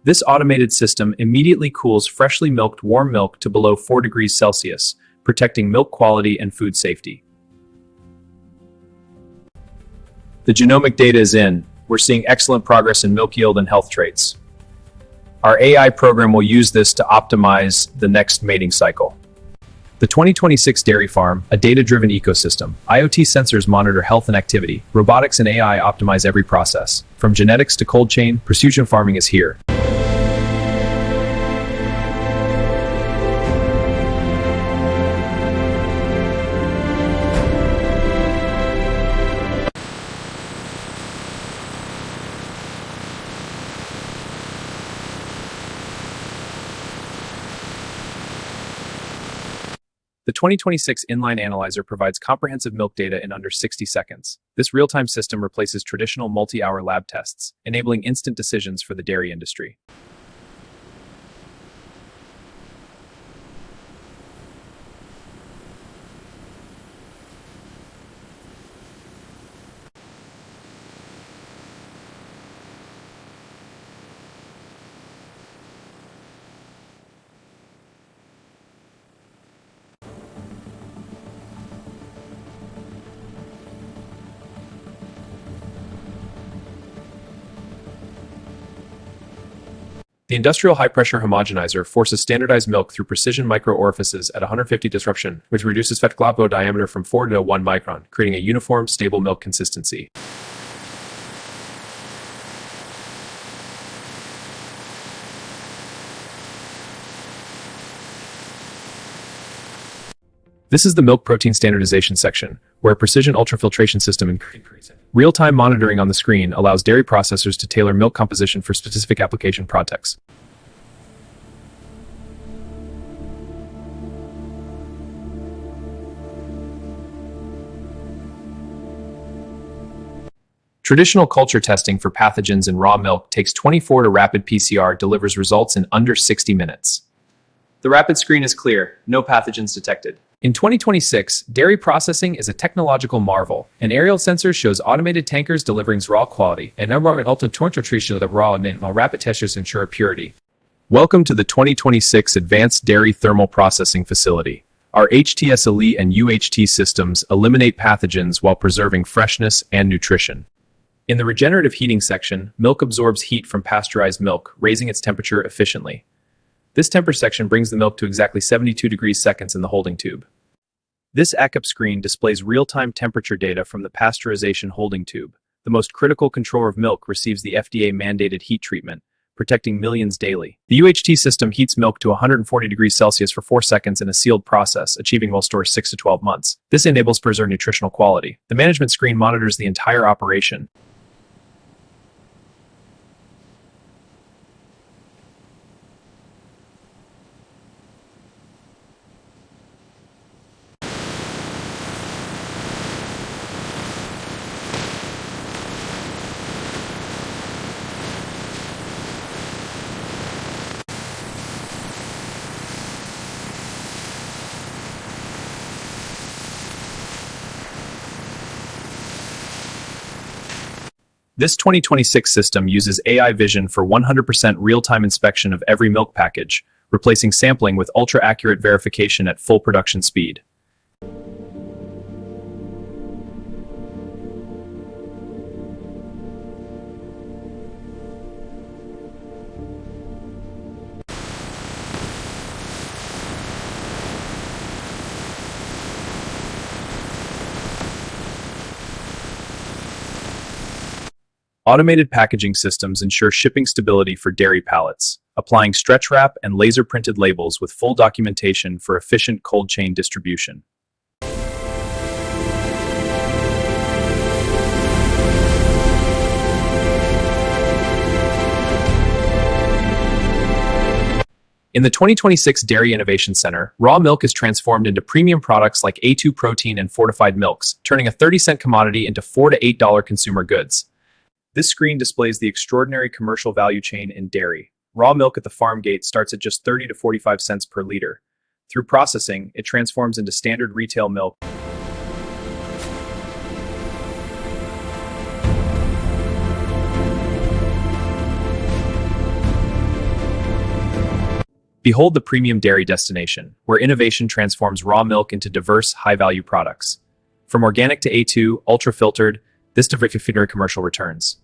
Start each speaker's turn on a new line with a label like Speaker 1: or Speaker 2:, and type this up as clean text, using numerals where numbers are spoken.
Speaker 1: This automated system immediately cools freshly milked warm milk to below 4 degrees Celsius, protecting milk quality and food safety. The genomic data is in. We're seeing excellent progress in milk yield and health traits. Our AI program will use this to optimize the next mating cycle. The 2026 Dairy Farm, a data-driven ecosystem. IoT sensors monitor health and activity. Robotics and AI optimize every process. From genetics to cold chain, precision farming is here. The 2026 Inline Analyzer provides comprehensive milk data in under 60 seconds. This real-time system replaces traditional multi-hour lab tests, enabling instant decisions for the dairy industry. The industrial high-pressure homogenizer forces standardized milk through precision micro-orifices at 150 disruption, which reduces fat globule diameter from 4 to 1 micron, creating a uniform, stable milk consistency. This is the milk protein standardization section, where a precision ultrafiltration system increases. Real-time monitoring on the screen allows dairy processors to tailor milk composition for specific application contexts. Traditional culture testing for pathogens in raw milk takes 24 to rapid PCR delivers results in under 60 minutes. The rapid screen is clear, no pathogens detected. In 2026, dairy processing is a technological marvel. An aerial sensor shows automated tankers delivering raw quality, and ultra-temperature of raw and while rapid testers ensure purity. Welcome to the 2026 Advanced Dairy Thermal Processing Facility. Our HTS Elite and UHT systems eliminate pathogens while preserving freshness and nutrition. In the regenerative heating section, milk absorbs heat from pasteurized milk, raising its temperature efficiently. This temper section brings the milk to exactly 72 degrees seconds in the holding tube. This ACUP screen displays real-time temperature data from the pasteurization holding tube. The most critical controller of milk receives the FDA-mandated heat treatment, protecting millions daily. The UHT system heats milk to 140 degrees Celsius for 4 seconds in a sealed process, achieving will store 6 to 12 months. This enables preserved nutritional quality. The management screen monitors the entire operation. This 2026 system uses AI vision for 100% real-time inspection of every milk package, replacing sampling with ultra-accurate verification at full production speed. Automated packaging systems ensure shipping stability for dairy pallets, applying stretch wrap and laser-printed labels with full documentation for efficient cold chain distribution. In the 2026 Dairy Innovation Center, raw milk is transformed into premium products like A2 protein and fortified milks, turning a 30-cent commodity into $4 to $8 consumer goods. This screen displays the extraordinary commercial value chain in dairy. Raw milk at the farm gate starts at just 30 to 45 cents per liter. Through processing, it transforms into standard retail milk. Behold the premium dairy destination, where innovation transforms raw milk into diverse, high-value products. From organic to A2, ultra-filtered, this diversified commercial returns.